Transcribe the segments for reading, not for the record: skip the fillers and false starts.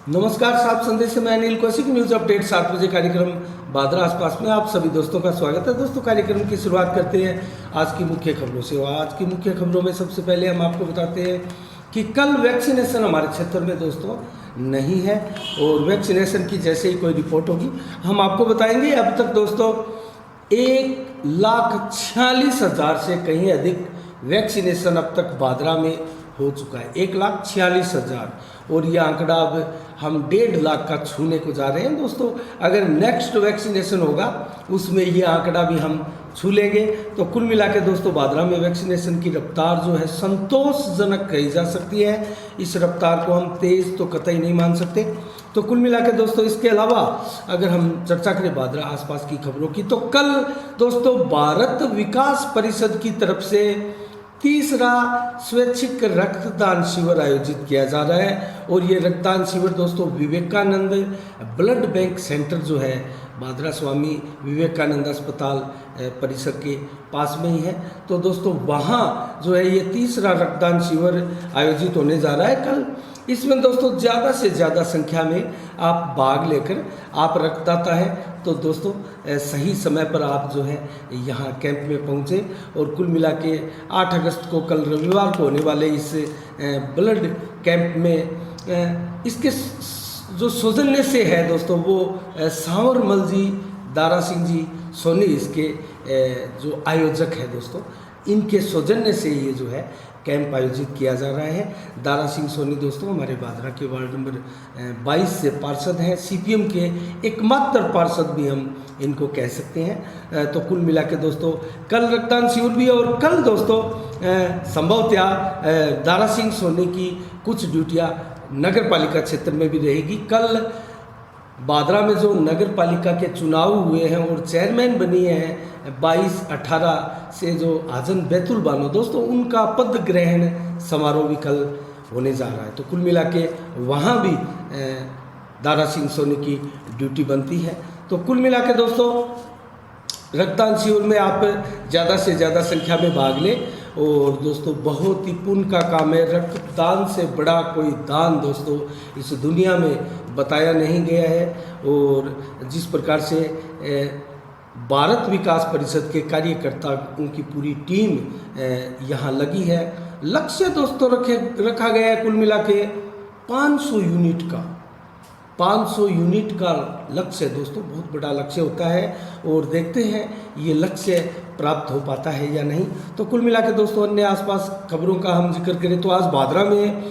नमस्कार, साहब संदेश में अनिल कौशिक। न्यूज अपडेट 7 बजे कार्यक्रम बादरा आसपास में आप सभी दोस्तों का स्वागत है। दोस्तों, कार्यक्रम की शुरुआत करते हैं आज की मुख्य खबरों से। और आज की मुख्य खबरों में सबसे पहले हम आपको बताते हैं कि कल वैक्सीनेशन हमारे क्षेत्र में दोस्तों नहीं है, और वैक्सीनेशन की जैसे ही कोई रिपोर्ट होगी हम आपको बताएंगे। अब तक दोस्तों 1,46,000 से कहीं अधिक वैक्सीनेशन अब तक बादरा में हो चुका है। 1,46,000, और ये आंकड़ा अब हम 1.5 लाख का छूने को जा रहे हैं दोस्तों। अगर नेक्स्ट वैक्सीनेशन होगा उसमें ये आंकड़ा भी हम छू लेंगे। तो कुल मिला के दोस्तों बादरा में वैक्सीनेशन की रफ्तार जो है संतोषजनक कही जा सकती है। इस रफ्तार को हम तेज़ तो कतई नहीं मान सकते। तो कुल मिला के दोस्तों इसके अलावा अगर हम चर्चा करें बादरा आसपास की खबरों की, तो कल दोस्तों भारत विकास परिषद की तरफ से तीसरा स्वैच्छिक रक्तदान शिविर आयोजित किया जा रहा है। और ये रक्तदान शिविर दोस्तों विवेकानंद ब्लड बैंक सेंटर जो है बादरा स्वामी विवेकानंद अस्पताल परिसर के पास में ही है। तो दोस्तों वहाँ जो है ये तीसरा रक्तदान शिविर आयोजित होने जा रहा है कल। इसमें दोस्तों ज़्यादा से ज़्यादा संख्या में आप भाग लेकर, आप रक्तदाता हैं तो दोस्तों सही समय पर आप जो है यहाँ कैंप में पहुँचे। और कुल मिला के 8 अगस्त को कल रविवार को होने वाले इस ब्लड कैंप में इसके जो सौजन्य से है दोस्तों वो सांवरमल जी, दारा सिंह जी सोनी इसके जो आयोजक है दोस्तों, इनके सौजन्य से ये जो है कैंप आयोजित किया जा रहा है। दारा सिंह सोनी दोस्तों हमारे बादरा के वार्ड नंबर 22 से पार्षद हैं, सीपीएम के एकमात्र पार्षद भी हम इनको कह सकते हैं। तो कुल मिला के दोस्तों कल रक्तदान शिविर भी है, और कल दोस्तों संभवतया दारा सिंह सोनी की कुछ ड्यूटियाँ नगर पालिका क्षेत्र में भी रहेगी। कल बादरा में जो नगर पालिका के चुनाव हुए हैं और चेयरमैन बनी है 22-18 से जो आजन बैतुल बानो दोस्तों, उनका पद ग्रहण समारोह भी कल होने जा रहा है। तो कुल मिला के वहाँ भी दारा सिंह सोनी की ड्यूटी बनती है। तो कुल मिला के दोस्तों रक्तदान शिविर में आप ज़्यादा से ज़्यादा संख्या में भाग लें। और दोस्तों बहुत ही पुण्य का काम है। रक्तदान से बड़ा कोई दान दोस्तों इस दुनिया में बताया नहीं गया है। और जिस प्रकार से भारत विकास परिषद के कार्यकर्ता, उनकी पूरी टीम यहाँ लगी है। लक्ष्य दोस्तों रखा गया है कुल मिला के 500 यूनिट का। 500 यूनिट का लक्ष्य दोस्तों बहुत बड़ा लक्ष्य होता है, और देखते हैं ये लक्ष्य प्राप्त हो पाता है या नहीं। तो कुल मिला के दोस्तों अन्य आसपास खबरों का हम जिक्र करें तो आज बादरा में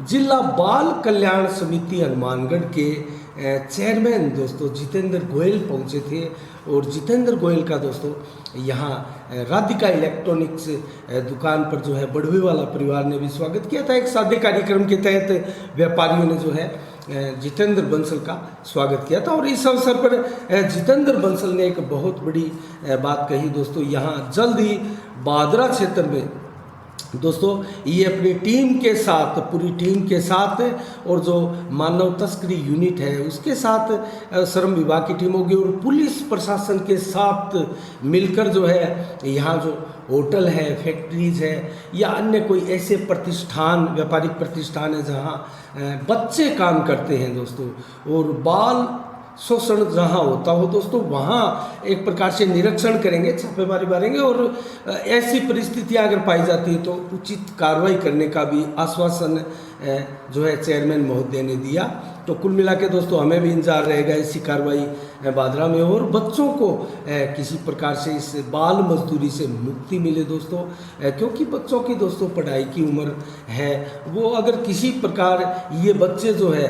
जिला बाल कल्याण समिति हनुमानगढ़ के चेयरमैन दोस्तों जितेंद्र गोयल पहुंचे थे। और जितेंद्र गोयल का दोस्तों यहाँ राधिका इलेक्ट्रॉनिक्स दुकान पर जो है बड़वे वाला परिवार ने भी स्वागत किया था। एक सादे कार्यक्रम के तहत व्यापारियों ने जो है जितेंद्र बंसल का स्वागत किया था। और इस अवसर पर जितेंद्र बंसल ने एक बहुत बड़ी बात कही दोस्तों, यहाँ जल्द ही बादरा क्षेत्र में दोस्तों ये अपनी टीम के साथ, पूरी टीम के साथ, और जो मानव तस्करी यूनिट है उसके साथ श्रम विभाग की टीम होगी और पुलिस प्रशासन के साथ मिलकर जो है यहाँ जो होटल है, फैक्ट्रीज है या अन्य कोई ऐसे प्रतिष्ठान, व्यापारिक प्रतिष्ठान है जहाँ बच्चे काम करते हैं दोस्तों, और बाल शोषण जहाँ होता हो दोस्तों वहाँ एक प्रकार से निरीक्षण करेंगे, छापेमारी मारेंगे, और ऐसी परिस्थितियाँ अगर पाई जाती है तो उचित कार्रवाई करने का भी आश्वासन जो है चेयरमैन महोदय ने दिया। तो कुल मिला के दोस्तों हमें भी इंतजार रहेगा ऐसी कार्रवाई बादरा में, और बच्चों को किसी प्रकार से इस बाल मजदूरी से मुक्ति मिले दोस्तों, क्योंकि बच्चों की दोस्तों पढ़ाई की उम्र है। वो अगर किसी प्रकार ये बच्चे जो है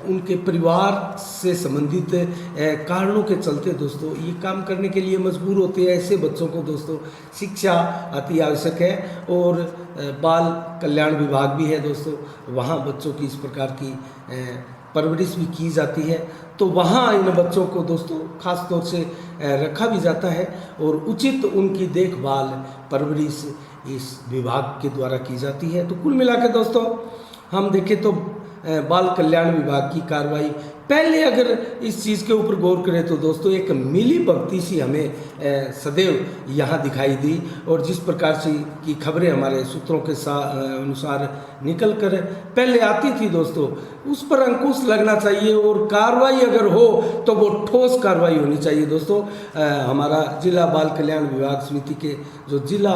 उनके परिवार से संबंधित कारणों के चलते दोस्तों ये काम करने के लिए मजबूर होते हैं, ऐसे बच्चों को दोस्तों शिक्षा अति आवश्यक है। और बाल कल्याण विभाग भी है दोस्तों, वहाँ बच्चों की इस प्रकार की परवरिश भी की जाती है। तो वहाँ इन बच्चों को दोस्तों खास तौर से रखा भी जाता है, और उचित उनकी देखभाल, परवरिश इस विभाग के द्वारा की जाती है। तो कुल मिला के दोस्तों हम देखें तो बाल कल्याण विभाग की कार्रवाई पहले अगर इस चीज़ के ऊपर गौर करें तो दोस्तों एक मिली भगती सी हमें सदैव यहाँ दिखाई दी, और जिस प्रकार से की खबरें हमारे सूत्रों के अनुसार निकल कर पहले आती थी दोस्तों, उस पर अंकुश लगना चाहिए और कार्रवाई अगर हो तो वो ठोस कार्रवाई होनी चाहिए दोस्तों। हमारा जिला बाल कल्याण विभाग समिति के जो जिला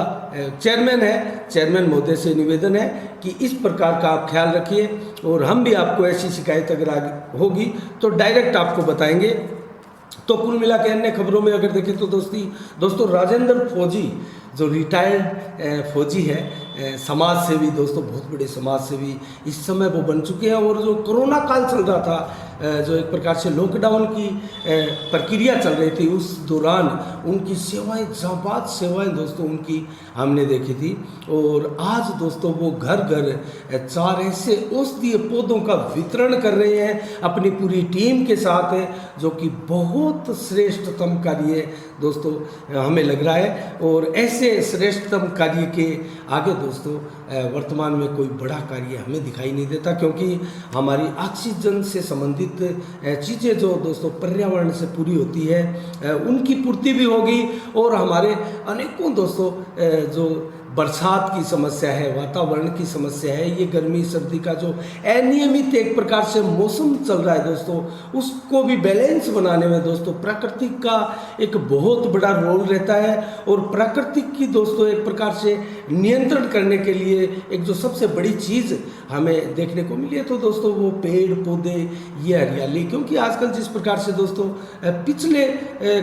चेयरमैन है, चेयरमैन महोदय से निवेदन है कि इस प्रकार का आप ख्याल रखिए, और हम भी आपको ऐसी शिकायत अगर आगे होगी तो डायरेक्ट आपको बताएंगे। तो कुल मिला के अन्य खबरों में अगर देखें तो दोस्तों राजेंद्र फौजी जो रिटायर्ड फौजी है, समाज सेवी दोस्तों, बहुत बड़े समाज सेवी इस समय वो बन चुके हैं, और जो कोरोना काल चल रहा था, जो एक प्रकार से लॉकडाउन की प्रक्रिया चल रही थी, उस दौरान उनकी सेवाएं, जाबाज सेवाएं दोस्तों उनकी हमने देखी थी। और आज दोस्तों वो घर घर 4 ऐसे औषधीय पौधों का वितरण कर रहे हैं अपनी पूरी टीम के साथ, जो कि बहुत श्रेष्ठतम कार्य दोस्तों हमें लग रहा है। और ऐसे श्रेष्ठतम कार्य के आगे दोस्तों वर्तमान में कोई बड़ा कार्य हमें दिखाई नहीं देता, क्योंकि हमारी ऑक्सीजन से संबंधित चीज़ें जो दोस्तों पर्यावरण से पूरी होती है उनकी पूर्ति भी होगी, और हमारे अनेकों दोस्तों जो बरसात की समस्या है, वातावरण की समस्या है, ये गर्मी सर्दी का जो अनियमित एक प्रकार से मौसम चल रहा है दोस्तों, उसको भी बैलेंस बनाने में दोस्तों प्राकृतिक का एक बहुत बड़ा रोल रहता है। और प्राकृतिक की दोस्तों एक प्रकार से नियंत्रण करने के लिए एक जो सबसे बड़ी चीज़ हमें देखने को मिली है तो दोस्तों वो पेड़ पौधे, ये हरियाली, क्योंकि आजकल जिस प्रकार से दोस्तों पिछले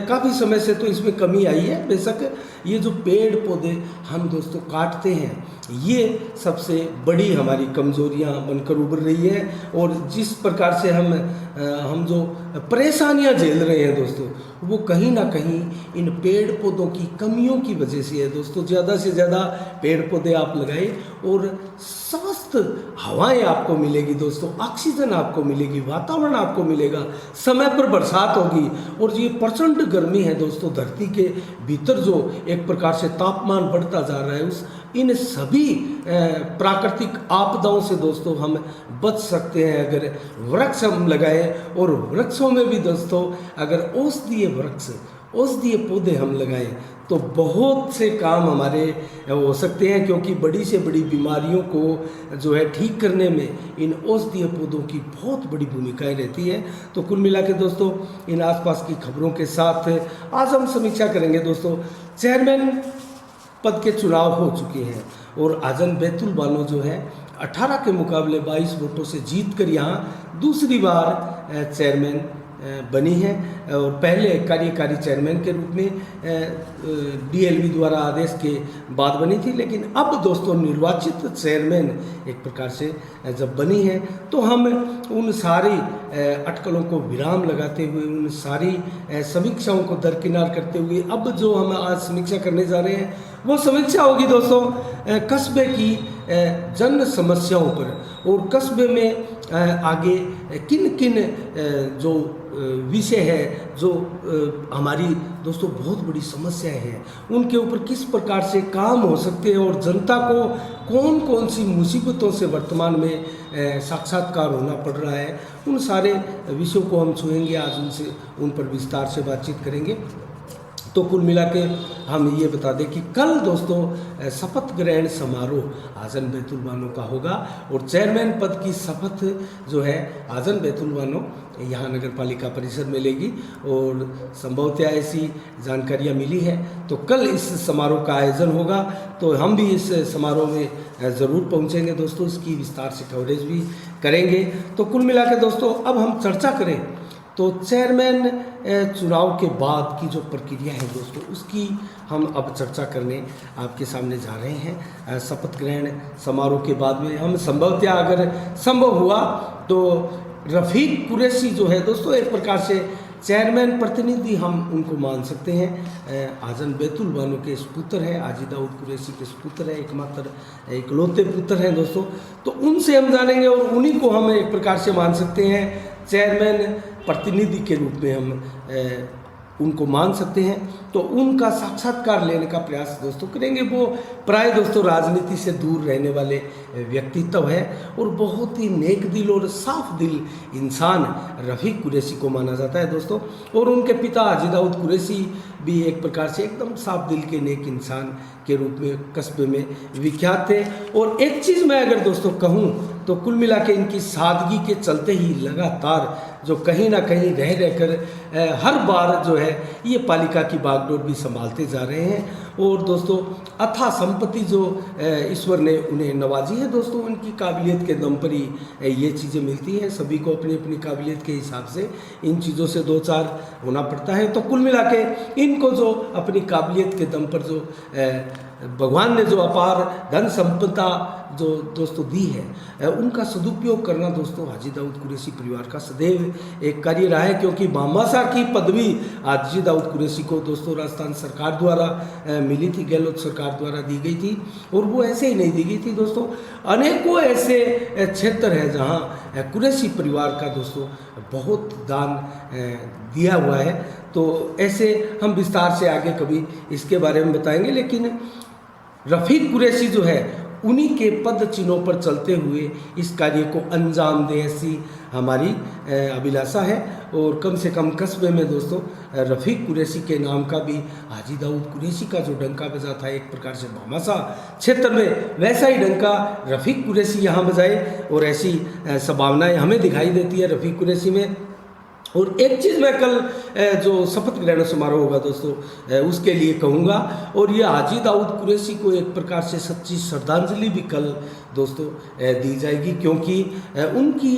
काफ़ी समय से तो इसमें कमी आई है, बेशक ये जो पेड़ पौधे हम दोस्तों काटते हैं, ये सबसे बड़ी हमारी कमजोरियां बनकर उभर रही है। और जिस प्रकार से हम जो परेशानियां झेल रहे हैं दोस्तों, वो कहीं ना कहीं इन पेड़ पौधों की कमियों की वजह से है दोस्तों। ज़्यादा से ज़्यादा पेड़ पौधे आप लगाइए और स्वस्थ हवाएं आपको मिलेगी दोस्तों, ऑक्सीजन आपको मिलेगी, वातावरण आपको मिलेगा, समय पर बरसात होगी। और ये प्रचंड गर्मी है दोस्तों, धरती के भीतर जो एक प्रकार से तापमान बढ़ता जा रहा है, उस इन सभी प्राकृतिक आपदाओं से दोस्तों हम बच सकते हैं अगर वृक्ष हम लगाएं। और वृक्षों में भी दोस्तों अगर औषधीय पौधे हम लगाएं तो बहुत से काम हमारे हो सकते हैं, क्योंकि बड़ी से बड़ी बीमारियों को जो है ठीक करने में इन औषधीय पौधों की बहुत बड़ी भूमिकाएं रहती है। तो कुल मिला के दोस्तों इन आसपास की खबरों के साथ आज हम समीक्षा करेंगे दोस्तों। चेयरमैन पद के चुनाव हो चुके हैं और आजम बैतुल बानो जो है 18 के मुकाबले 22 वोटों से जीतकर यहाँ दूसरी बार चेयरमैन बनी है, और पहले कार्यकारी चेयरमैन के रूप में डीएलवी द्वारा आदेश के बाद बनी थी। लेकिन अब दोस्तों निर्वाचित चेयरमैन एक प्रकार से जब बनी है तो हम उन सारी अटकलों को विराम लगाते हुए, उन सारी समीक्षाओं को दरकिनार करते हुए अब जो हम आज समीक्षा करने जा रहे हैं वो समीक्षा होगी दोस्तों कस्बे की जन समस्याओं पर, और कस्बे में आगे किन किन जो विषय है जो हमारी दोस्तों बहुत बड़ी समस्याएं हैं, उनके ऊपर किस प्रकार से काम हो सकते हैं, और जनता को कौन कौन सी मुसीबतों से वर्तमान में साक्षात्कार होना पड़ रहा है, उन सारे विषयों को हम छुएंगे आज, उन पर विस्तार से बातचीत करेंगे। तो कुल मिला के हम ये बता दें कि कल दोस्तों शपथ ग्रहण समारोह आजम बैतुल बानो का होगा, और चेयरमैन पद की शपथ जो है आजम बैतुल बानो यहाँ नगर पालिका परिसर में लेगी, और संभवतः ऐसी जानकारियाँ मिली है। तो कल इस समारोह का आयोजन होगा, तो हम भी इस समारोह में ज़रूर पहुँचेंगे दोस्तों, इसकी विस्तार से कवरेज भी करेंगे। तो कुल मिला के दोस्तों अब हम चर्चा करें तो चेयरमैन चुनाव के बाद की जो प्रक्रिया है दोस्तों, उसकी हम अब चर्चा करने आपके सामने जा रहे हैं। शपथ ग्रहण समारोह के बाद में हम संभवतः अगर संभव हुआ तो रफ़ीक कुरैशी जो है दोस्तों एक प्रकार से चेयरमैन प्रतिनिधि हम उनको मान सकते हैं। आजम बैतुल बानो के सुपुत्र हैं, आजी दाऊद कुरैशी के सुपुत्र हैं, एकमात्र इकलौते पुत्र हैं दोस्तों। तो उनसे हम जानेंगे और उन्हीं को हम एक प्रकार से मान सकते हैं चेयरमैन प्रतिनिधि के रूप में हम उनको मान सकते हैं, तो उनका साक्षात्कार लेने का प्रयास दोस्तों करेंगे। वो प्राय दोस्तों राजनीति से दूर रहने वाले व्यक्तित्व है और बहुत ही नेक दिल और साफ दिल इंसान रफ़ीक कुरैशी को माना जाता है दोस्तों। और उनके पिता हाजी दाऊद कुरैशी भी एक प्रकार से एकदम साफ दिल के नेक इंसान के रूप में कस्बे में विख्यात थे। और एक चीज़ मैं अगर दोस्तों कहूँ तो कुल मिला के इनकी सादगी के चलते ही लगातार जो कहीं ना कहीं रह रहकर हर बार जो है ये पालिका की बागडोर भी संभालते जा रहे हैं। और दोस्तों अथाह संपत्ति जो ईश्वर ने उन्हें नवाजी है दोस्तों, उनकी काबिलियत के दम पर ही ये चीज़ें मिलती हैं। सभी को अपनी अपनी काबिलियत के हिसाब से इन चीज़ों से दो चार होना पड़ता है। तो कुल मिला के इनको जो अपनी काबिलियत के दम पर जो भगवान ने जो अपार धन संपदा जो दोस्तों दी है उनका सदुपयोग करना दोस्तों हाजी दाऊद कुरैशी परिवार का सदैव एक कार्य रहा है। क्योंकि भामाशाह की पदवी हाजी दाऊद कुरैशी को दोस्तों राजस्थान सरकार द्वारा मिली थी, गहलोत सरकार द्वारा दी गई थी। और वो ऐसे ही नहीं दी गई थी दोस्तों, अनेकों ऐसे क्षेत्र हैं जहाँ कुरैशी परिवार का दोस्तों बहुत दान दिया हुआ है। तो ऐसे हम विस्तार से आगे कभी इसके बारे में बताएंगे। लेकिन रफ़ीक कुरैशी जो है उन्हीं के पद चिन्हों पर चलते हुए इस कार्य को अंजाम दे, ऐसी हमारी अभिलाषा है। और कम से कम कस्बे में दोस्तों रफ़ीक कुरैशी के नाम का भी हाजी दाऊद कुरैशी का जो डंका बजा था एक प्रकार से भामाशाह क्षेत्र में, वैसा ही डंका रफ़ीक कुरैशी यहाँ बजाए। और ऐसी संभावनाएं हमें दिखाई देती है रफ़ीक कुरैशी में। और एक चीज़ मैं कल जो शपथ ग्रहण समारोह होगा दोस्तों उसके लिए कहूँगा, और ये हाजी दाऊद कुरैशी को एक प्रकार से सच्ची श्रद्धांजलि भी कल दोस्तों दी जाएगी। क्योंकि उनकी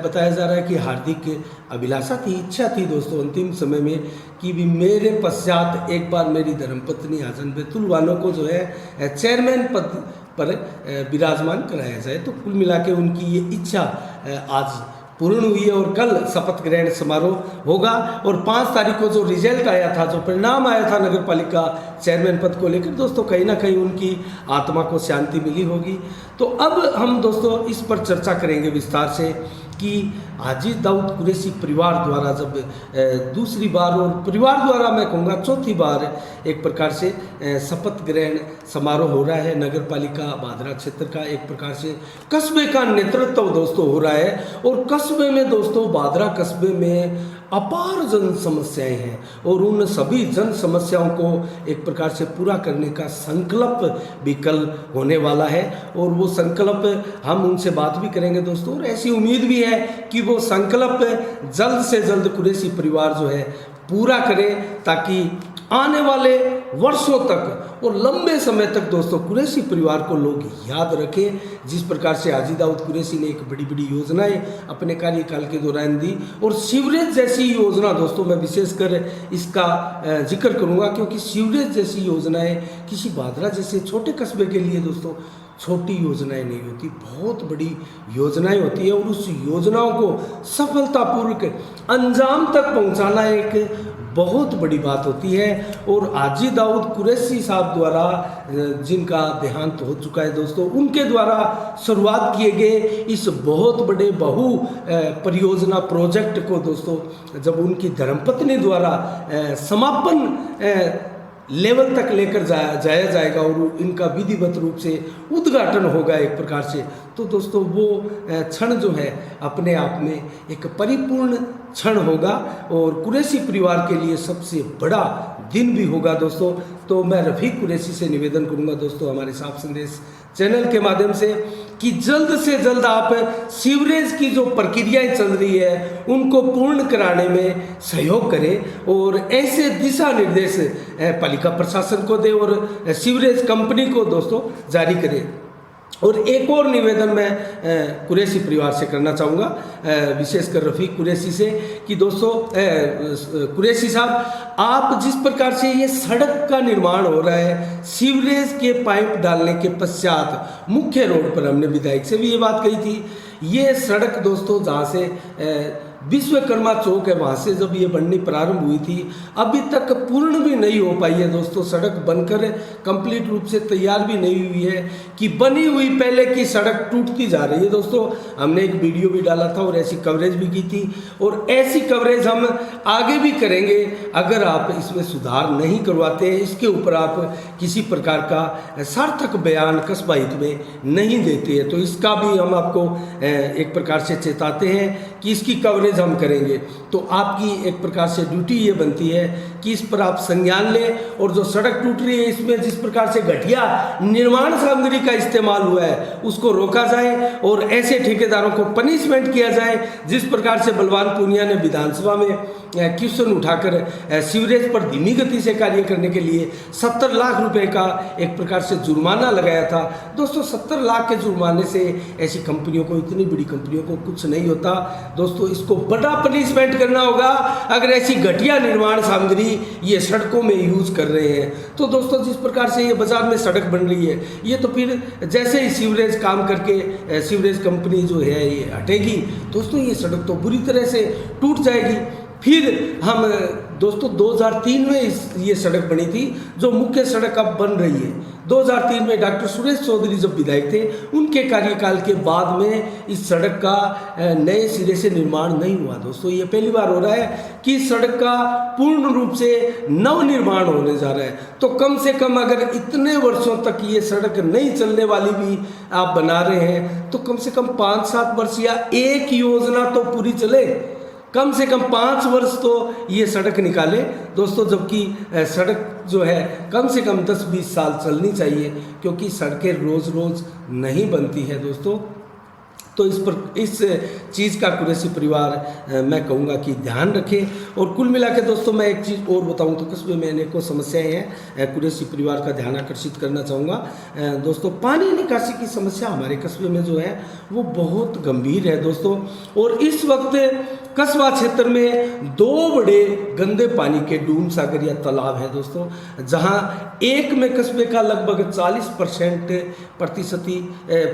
बताया जा रहा है कि हार्दिक अभिलाषा थी, इच्छा थी दोस्तों अंतिम समय में कि भी मेरे पश्चात एक बार मेरी धर्मपत्नी हाजन बैतुल वालों को जो है चेयरमैन पद पर विराजमान कराया जाए। तो कुल मिला के उनकी ये इच्छा आज पूर्ण हुई है और कल शपथ ग्रहण समारोह होगा। और 5 तारीख को जो रिजल्ट आया था, जो परिणाम आया था नगर पालिका चेयरमैन पद को लेकर दोस्तों, कहीं ना कहीं उनकी आत्मा को शांति मिली होगी। तो अब हम दोस्तों इस पर चर्चा करेंगे विस्तार से कि हाजी दाऊद कुरैशी परिवार द्वारा जब दूसरी बार, और परिवार द्वारा मैं कहूँगा चौथी बार एक प्रकार से शपथ ग्रहण समारोह हो रहा है नगर पालिका भादरा क्षेत्र का, एक प्रकार से कस्बे का नेतृत्व दोस्तों हो रहा है। और कस्बे में दोस्तों भादरा कस्बे में अपार जन समस्याएं हैं और उन सभी जन समस्याओं को एक प्रकार से पूरा करने का संकल्प भी कल होने वाला है। और वो संकल्प हम उनसे बात भी करेंगे दोस्तों, और ऐसी उम्मीद भी है कि वो संकल्प जल्द से जल्द कुरैशी परिवार जो है पूरा करे, ताकि आने वाले वर्षों तक और लंबे समय तक दोस्तों कुरैशी परिवार को लोग याद रखें। जिस प्रकार से हाजी दाऊद कुरैशी ने एक बड़ी बड़ी योजनाएं अपने कार्यकाल के दौरान दी, और सीवरेज जैसी योजना दोस्तों मैं विशेषकर इसका जिक्र करूंगा, क्योंकि सीवरेज जैसी योजनाएं किसी भादरा जैसे छोटे कस्बे के लिए दोस्तों छोटी योजनाएं नहीं होती, बहुत बड़ी योजनाएं होती है। और उस योजनाओं को सफलतापूर्वक अंजाम तक पहुंचाना एक बहुत बड़ी बात होती है। और हाजी दाऊद कुरैशी साहब द्वारा जिनका देहांत हो चुका है दोस्तों, उनके द्वारा शुरुआत किए गए इस बहुत बड़े बहु परियोजना प्रोजेक्ट को दोस्तों जब उनकी धर्मपत्नी द्वारा समापन लेवल तक लेकर जाया जाएगा और इनका विधिवत रूप से उद्घाटन होगा एक प्रकार से, तो दोस्तों वो क्षण जो है अपने आप में एक परिपूर्ण क्षण होगा और कुरैशी परिवार के लिए सबसे बड़ा दिन भी होगा दोस्तों। तो मैं रफ़ीक कुरैशी से निवेदन करूंगा दोस्तों हमारे साफ संदेश चैनल के माध्यम से कि जल्द से जल्द आप सीवरेज की जो प्रक्रियाएं चल रही है उनको पूर्ण कराने में सहयोग करें और ऐसे दिशा निर्देश पालिका प्रशासन को दें और सीवरेज कंपनी को दोस्तों जारी करें। और एक और निवेदन मैं कुरैशी परिवार से करना चाहूँगा, विशेषकर रफ़ीक कुरैशी से, कि दोस्तों कुरैशी साहब आप जिस प्रकार से ये सड़क का निर्माण हो रहा है, सीवरेज के पाइप डालने के पश्चात मुख्य रोड पर, हमने विधायक से भी ये बात कही थी, ये सड़क दोस्तों जहाँ से विश्वकर्मा चौक है, वहाँ से जब ये बननी प्रारंभ हुई थी, अभी तक पूर्ण भी नहीं हो पाई है दोस्तों। सड़क बनकर कंप्लीट रूप से तैयार भी नहीं हुई है कि बनी हुई पहले की सड़क टूटती जा रही है दोस्तों। हमने एक वीडियो भी डाला था और ऐसी कवरेज भी की थी, और ऐसी कवरेज हम आगे भी करेंगे। अगर आप इसमें सुधार नहीं करवाते हैं, इसके ऊपर आप किसी प्रकार का सार्थक बयान कस्बा हित में नहीं देते हैं, तो इसका भी हम आपको एक प्रकार से चेताते हैं कि इसकी कवरेज हम करेंगे। तो आपकी एक प्रकार से ड्यूटी ये बनती है कि इस पर आप संज्ञान लें, और जो सड़क टूट रही है इसमें जिस प्रकार से घटिया निर्माण सामग्री का इस्तेमाल हुआ है उसको रोका जाए, और ऐसे ठेकेदारों को पनिशमेंट किया जाए। जिस प्रकार से बलवान पूनिया ने विधानसभा में क्वेश्चन उठाकर सीवरेज पर धीमी गति से कार्य करने के लिए 70 लाख रुपए का एक प्रकार से जुर्माना लगाया था दोस्तों। 70 लाख के जुर्माने से ऐसी कंपनियों को, इतनी बड़ी कंपनियों को कुछ नहीं होता दोस्तों। इसको बड़ा पनिशमेंट करना होगा अगर ऐसी घटिया निर्माण सामग्री ये सड़कों में यूज कर रहे हैं। तो दोस्तों जिस प्रकार से ये बाजार में सड़क बन रही है, ये तो फिर जैसे ही सीवरेज काम करके सीवरेज कंपनी जो है ये हटेगी दोस्तों, ये सड़क तो बुरी तरह से टूट जाएगी। फिर हम दोस्तों 2003 में ये सड़क बनी थी, जो मुख्य सड़क अब बन रही है। 2003 में डॉक्टर सुरेश चौधरी जब विधायक थे, उनके कार्यकाल के बाद में इस सड़क का नए सिरे से निर्माण नहीं हुआ दोस्तों। ये पहली बार हो रहा है कि सड़क का पूर्ण रूप से नव निर्माण होने जा रहा है। तो कम से कम अगर इतने वर्षों तक ये सड़क नहीं चलने वाली भी आप बना रहे हैं, तो कम से कम 5-7 वर्ष या एक योजना तो पूरी चले, कम से कम 5 वर्ष तो ये सड़क निकाले दोस्तों। जबकि सड़क जो है कम से कम 10-20 साल चलनी चाहिए, क्योंकि सड़कें रोज़ रोज़ नहीं बनती है दोस्तों। तो इस चीज़ का कुरैशी परिवार मैं कहूँगा कि ध्यान रखें। और कुल मिला के दोस्तों मैं एक चीज़ और बताऊँ तो कस्बे में अनेकों समस्याएं हैं, कुरैशी परिवार का ध्यान आकर्षित करना चाहूँगा दोस्तों। पानी निकासी की समस्या हमारे कस्बे में जो है वो बहुत गंभीर है दोस्तों। और इस वक्त कस्बा क्षेत्र में 2 बड़े गंदे पानी के डूम सागर या तालाब है दोस्तों, जहाँ एक में कस्बे का लगभग 40%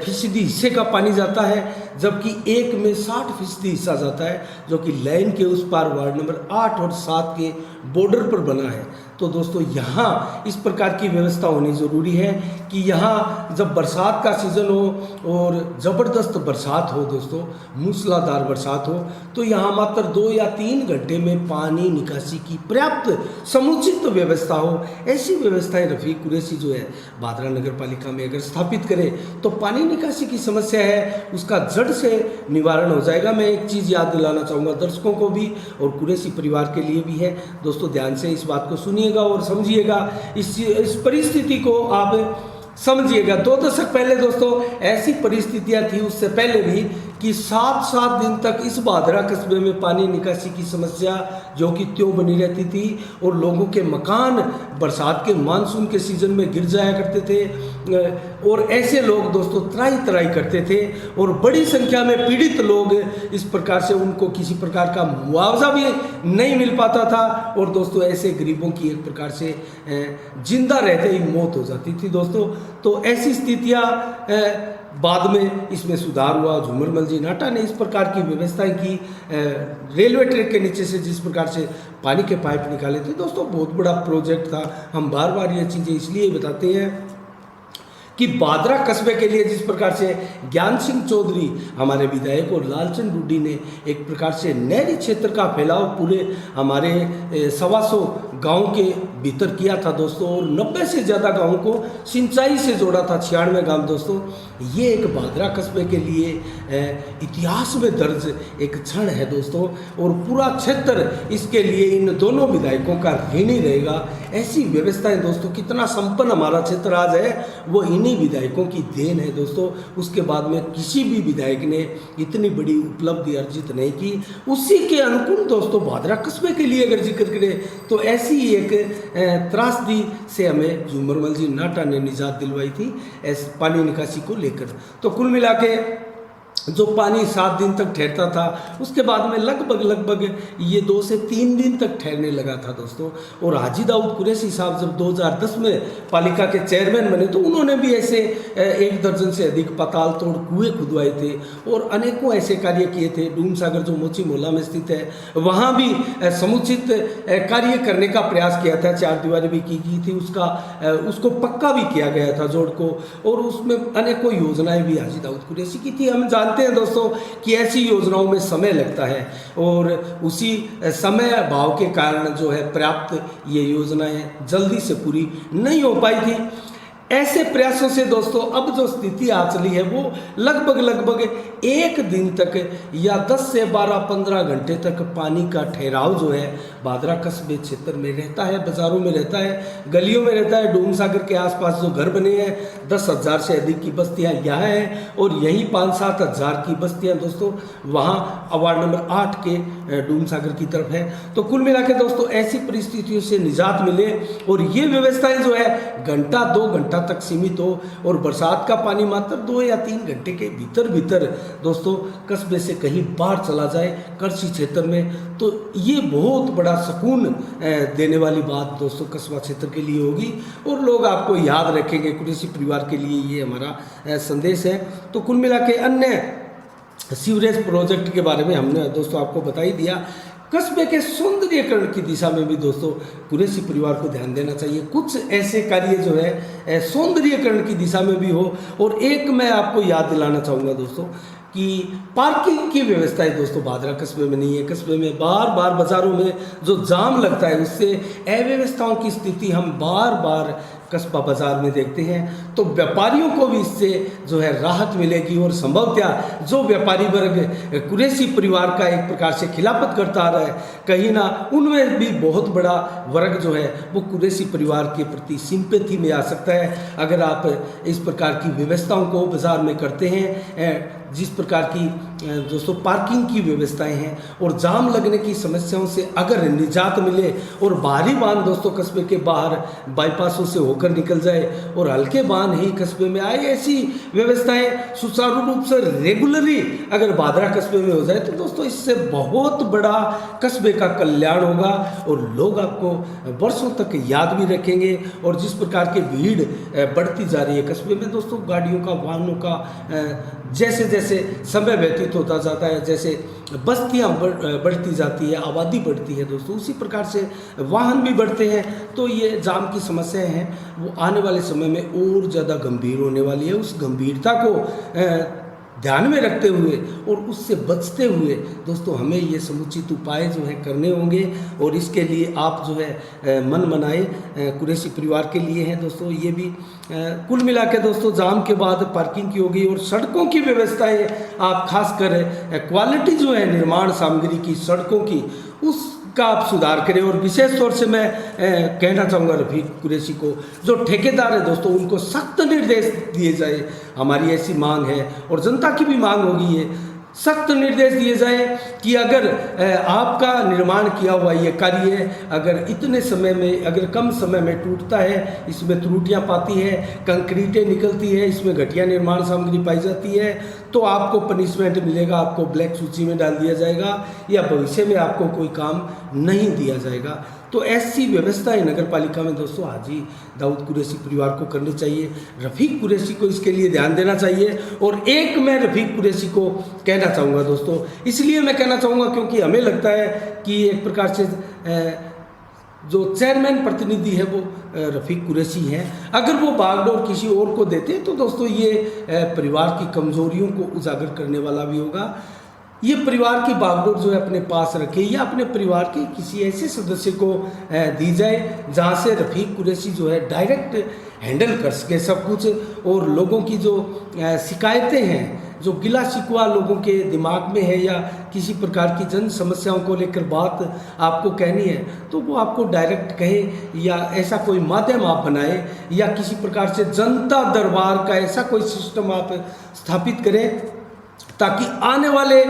फीसदी हिस्से का पानी जाता है, जबकि एक में 60% हिस्सा जाता है, जो कि लाइन के उस पार वार्ड नंबर 8 और 7 के बॉर्डर पर बना है। तो दोस्तों यहाँ इस प्रकार की व्यवस्था होनी ज़रूरी है कि यहाँ जब बरसात का सीज़न हो और ज़बरदस्त बरसात हो दोस्तों, मूसलाधार बरसात हो, तो यहाँ मात्र 2 या 3 घंटे में पानी निकासी की पर्याप्त समुचित व्यवस्था हो। ऐसी व्यवस्थाएं रफ़ीक कुरैशी जो है भादरा नगर पालिका में अगर स्थापित करे तो पानी निकासी की समस्या है उसका जड़ से निवारण हो जाएगा। मैं एक चीज़ याद दिलाना चाहूँगा दर्शकों को भी और कुरैशी परिवार के लिए भी है दोस्तों, ध्यान से इस बात को सुनिए और समझिएगा, इस परिस्थिति को आप समझिएगा। 2 दशक पहले दोस्तों ऐसी परिस्थितियां थी, उससे पहले भी, कि 7-7 दिन तक इस भादरा कस्बे में पानी निकासी की समस्या जो कि त्यों बनी रहती थी, और लोगों के मकान बरसात के मानसून के सीजन में गिर जाया करते थे, और ऐसे लोग दोस्तों त्राही त्राही करते थे, और बड़ी संख्या में पीड़ित लोग इस प्रकार से उनको किसी प्रकार का मुआवजा भी नहीं मिल पाता था, और दोस्तों ऐसे गरीबों की एक प्रकार से जिंदा रहते ही मौत हो जाती थी दोस्तों। तो ऐसी स्थितियाँ बाद में इसमें सुधार हुआ। झूमरमल जी नाटा ने इस प्रकार की व्यवस्थाएं की, रेलवे ट्रैक के नीचे से जिस प्रकार से पानी के पाइप निकाले थे दोस्तों, बहुत बड़ा प्रोजेक्ट था। हम बार बार ये चीज़ें इसलिए बताते हैं कि भादरा कस्बे के लिए जिस प्रकार से ज्ञान सिंह चौधरी हमारे विधायक और लालचंद रूडी ने एक प्रकार से नहरी क्षेत्र का फैलाव पूरे हमारे 125 गाँव के भीतर किया था दोस्तों, और 90 से ज़्यादा गाँवों को सिंचाई से जोड़ा था, 96 गाँव दोस्तों। ये एक भादरा कस्बे के लिए इतिहास में दर्ज एक क्षण है दोस्तों, और पूरा क्षेत्र इसके लिए इन दोनों विधायकों का ऋणी रहेगा। ऐसी व्यवस्थाएं दोस्तों, कितना संपन्न हमारा क्षेत्र आज है वो इन्हीं विधायकों की देन है दोस्तों। उसके बाद में किसी भी विधायक ने इतनी बड़ी उपलब्धि अर्जित नहीं की। उसी के अनुकूल दोस्तों भादरा कस्बे के लिए अगर जिक्र करें तो ऐसी एक त्रासदी से हमें झूमरमल जी नाटा ने निजात दिलवाई थी पानी निकासी को लेकर। तो कुल मिला के जो पानी 7 दिन तक ठहरता था, उसके बाद में लगभग ये 2 से 3 दिन तक ठहरने लगा था दोस्तों। और हाजी दाऊद कुरैशी साहब जब 2010 में पालिका के चेयरमैन बने तो उन्होंने भी ऐसे 1 दर्जन से अधिक पाताल तोड़ कुएँ खुदवाए थे और अनेकों ऐसे कार्य किए थे। डूम सागर जो मोची मोहल्ला में स्थित है, वहाँ भी समुचित कार्य करने का प्रयास किया था, 4 दीवारी भी की गई थी, उसको पक्का भी किया गया था जोड़ को, और उसमें अनेकों योजनाएं भी हाजी दाऊद कुरैशी की थी। हम जानते हैं दोस्तों कि ऐसी योजनाओं में समय लगता है और उसी समय अभाव के कारण जो है पर्याप्त ये योजनाएं जल्दी से पूरी नहीं हो पाई थी। ऐसे प्रयासों से दोस्तों अब जो स्थिति आ चली है वो लगभग 1 दिन तक या 10 से 12-15 घंटे तक पानी का ठहराव जो है भादरा कस्बे क्षेत्र में रहता है, बाज़ारों में रहता है, गलियों में रहता है। डूम सागर के आसपास जो घर बने हैं 10,000 से अधिक की बस्तियां यहाँ हैं और यही 5-7 हज़ार की बस्तियां दोस्तों वहाँ वार्ड नंबर 8 के डूम सागर की तरफ है। तो कुल मिला के दोस्तों ऐसी परिस्थितियों से निजात मिले और ये व्यवस्थाएं जो है 1-2 घंटा तक सीमित हो और बरसात का पानी मात्र 2 या 3 घंटे के भीतर दोस्तों कस्बे से कहीं बाहर चला जाए कृषि क्षेत्र में, तो ये बहुत बड़ा सुकून देने वाली बात दोस्तों कस्बा क्षेत्र के लिए होगी और लोग आपको याद रखेंगे। कुरैशी परिवार के लिए ये हमारा संदेश है। तो कुल मिला के अन्य सीवरेज प्रोजेक्ट के बारे में हमने दोस्तों आपको बता ही दिया। कस्बे के सौंदर्यीकरण की दिशा में भी दोस्तों कुरैशी परिवार को ध्यान देना चाहिए। कुछ ऐसे कार्य जो है सौंदर्यीकरण की दिशा में भी हो। और एक मैं आपको याद दिलाना चाहूँगा दोस्तों कि पार्किंग की व्यवस्थाएं दोस्तों भादरा कस्बे में नहीं है। कस्बे में बार बाज़ारों में जो जाम लगता है उससे अव्यवस्थाओं की स्थिति हम बार कस्बा बाज़ार में देखते हैं। तो व्यापारियों को भी इससे जो है राहत मिलेगी और संभवतः जो व्यापारी वर्ग कुरैशी परिवार का एक प्रकार से खिलाफत करता आ रहा है, कहीं ना उनमें भी बहुत बड़ा वर्ग जो है वो कुरैशी परिवार के प्रति सिंपैथी में आ सकता है। अगर आप इस प्रकार की व्यवस्थाओं को बाज़ार में करते हैं, जिस प्रकार की दोस्तों पार्किंग की व्यवस्थाएं हैं और जाम लगने की समस्याओं से अगर निजात मिले और बाहरी वाहन दोस्तों कस्बे के बाहर बाईपासों से होकर निकल जाए और हल्के वाहन ही कस्बे में आए, ऐसी व्यवस्थाएं सुचारू रूप से रेगुलरली अगर भादरा कस्बे में हो जाए तो दोस्तों इससे बहुत बड़ा कस्बे का कल्याण होगा और लोग आपको वर्षों तक याद भी रखेंगे। और जिस प्रकार की भीड़ बढ़ती जा रही है कस्बे में दोस्तों, गाड़ियों का, वाहनों का, जैसे जैसे समय व्यतीत होता जाता है, जैसे बस्तियां बढ़ती जाती है, आबादी बढ़ती है दोस्तों, उसी प्रकार से वाहन भी बढ़ते हैं। तो ये जाम की समस्याएं हैं वो आने वाले समय में और ज़्यादा गंभीर होने वाली है। उस गंभीरता को ध्यान में रखते हुए और उससे बचते हुए दोस्तों हमें ये समुचित उपाय जो है करने होंगे और इसके लिए आप जो है मन बनाए कुरैशी परिवार के लिए हैं दोस्तों। ये भी कुल मिला के दोस्तों जाम के बाद पार्किंग की होगी और सड़कों की व्यवस्थाएं आप खासकर क्वालिटी जो है निर्माण सामग्री की सड़कों की उसका आप सुधार करें। और विशेष तौर से मैं कहना चाहूँगा रफीक कुरैशी को, जो ठेकेदार है दोस्तों उनको सख्त निर्देश दिए जाए, हमारी ऐसी मांग है और जनता की भी मांग होगी, ये सख्त निर्देश दिए जाए कि अगर आपका निर्माण किया हुआ ये कार्य अगर इतने समय में, अगर कम समय में टूटता है, इसमें त्रुटियां पाती है, कंक्रीटें निकलती है, इसमें घटिया निर्माण सामग्री पाई जाती है, तो आपको पनिशमेंट मिलेगा, आपको ब्लैक सूची में डाल दिया जाएगा या भविष्य में आपको कोई काम नहीं दिया जाएगा। तो ऐसी व्यवस्थाएं नगर पालिका में दोस्तों हाजी दाऊद कुरैशी परिवार को करनी चाहिए। रफीक कुरैशी को इसके लिए ध्यान देना चाहिए। और एक मैं रफीक कुरैशी को कहना चाहूँगा दोस्तों, इसलिए मैं कहना चाहूँगा क्योंकि हमें लगता है कि एक प्रकार से जो चेयरमैन प्रतिनिधि है वो रफीक कुरैशी हैं। अगर वो बागडोर किसी और को देते तो दोस्तों ये परिवार की कमजोरियों को उजागर करने वाला भी होगा। ये परिवार की बागडोर जो है अपने पास रखे या अपने परिवार के किसी ऐसे सदस्य को दी जाए जहाँ से रफीक कुरैशी जो है डायरेक्ट हैंडल कर सके सब कुछ। और लोगों की जो शिकायतें हैं, जो गिला शिकवा लोगों के दिमाग में है या किसी प्रकार की जन समस्याओं को लेकर बात आपको कहनी है तो वो आपको डायरेक्ट कहे या ऐसा कोई माध्यम आप बनाए या किसी प्रकार से जनता दरबार का ऐसा कोई सिस्टम आप स्थापित करें ताकि आने वाले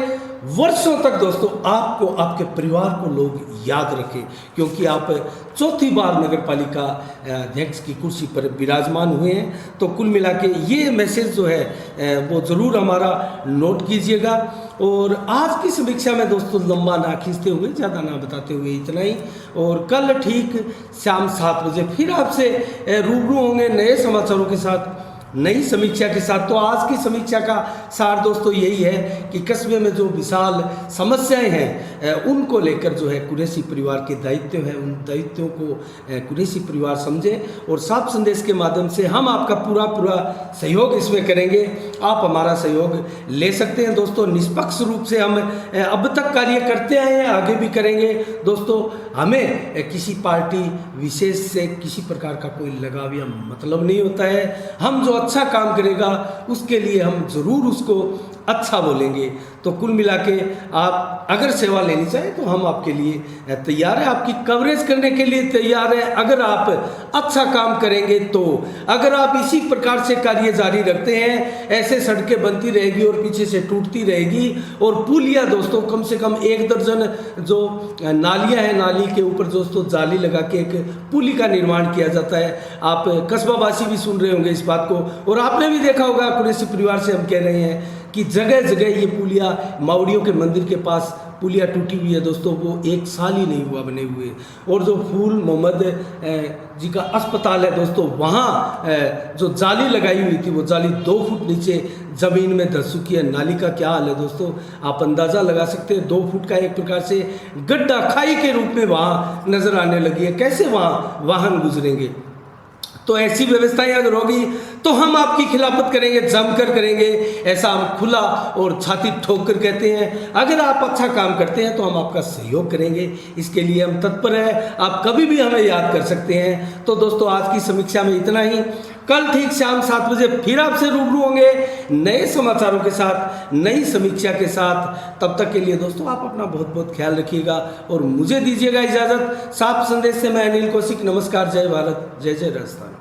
वर्षों तक दोस्तों आपको, आपके परिवार को लोग याद रखें, क्योंकि आप चौथी बार नगर पालिका अध्यक्ष की कुर्सी पर विराजमान हुए हैं। तो कुल मिला के ये मैसेज जो है वो ज़रूर हमारा नोट कीजिएगा। और आज की समीक्षा में दोस्तों लंबा ना खींचते हुए, ज़्यादा ना बताते हुए इतना ही। और कल ठीक शाम 7 बजे फिर आपसे रूबरू होंगे नए समाचारों के साथ, नई समीक्षा के साथ। तो आज की समीक्षा का सार दोस्तों यही है कि कस्बे में जो विशाल समस्याएं हैं उनको लेकर जो है कुरैशी परिवार के दायित्व है, उन दायित्वों को कुरैशी परिवार समझे और साफ संदेश के माध्यम से हम आपका पूरा सहयोग इसमें करेंगे। आप हमारा सहयोग ले सकते हैं दोस्तों। निष्पक्ष रूप से हम अब तक कार्य करते आए हैं, आगे भी करेंगे दोस्तों। हमें किसी पार्टी विशेष से किसी प्रकार का कोई लगाव या मतलब नहीं होता है। हम जो अच्छा काम करेगा उसके लिए हम ज़रूर उसको अच्छा बोलेंगे। तो कुल मिला के आप अगर सेवा लेनी चाहें तो हम आपके लिए तैयार हैं, आपकी कवरेज करने के लिए तैयार हैं। अगर आप अच्छा काम करेंगे तो, अगर आप इसी प्रकार से कार्य जारी रखते हैं, ऐसे सड़कें बनती रहेगी और पीछे से टूटती रहेगी और पुलिया दोस्तों कम से कम 1 दर्जन जो नालियाँ हैं, नाली के ऊपर दोस्तों जाली लगा के एक पुली का निर्माण किया जाता है। आप कस्बावासी भी सुन रहे होंगे इस बात को, और आपने भी देखा होगा। कुरैशी परिवार से हम कह रहे हैं कि जगह जगह ये पुलिया, मावड़ियों के मंदिर के पास पुलिया टूटी हुई है दोस्तों, वो 1 साल ही नहीं हुआ बने हुए। और जो फूल मोहम्मद जी का अस्पताल है दोस्तों, वहाँ जो जाली लगाई हुई थी वो जाली 2 फुट नीचे ज़मीन में धस चुकी है। नाली का क्या हाल है दोस्तों, आप अंदाज़ा लगा सकते हैं। 2 फुट का एक प्रकार से गड्ढा, खाई के रूप में वहाँ नज़र आने लगी है। कैसे वहाँ वाहन गुजरेंगे? तो ऐसी व्यवस्थाएं अगर होगी तो हम आपकी खिलाफत करेंगे, जमकर करेंगे। ऐसा हम खुला और छाती ठोक कर कहते हैं। अगर आप अच्छा काम करते हैं तो हम आपका सहयोग करेंगे, इसके लिए हम तत्पर हैं। आप कभी भी हमें याद कर सकते हैं। तो दोस्तों आज की समीक्षा में इतना ही। कल ठीक शाम 7 बजे फिर आपसे रूबरू होंगे नए समाचारों के साथ, नई समीक्षा के साथ। तब तक के लिए दोस्तों आप अपना बहुत बहुत ख्याल रखिएगा और मुझे दीजिएगा इजाज़त। साफ संदेश से मैं अनिल कौशिक, नमस्कार, जय भारत, जय जय राजस्थान।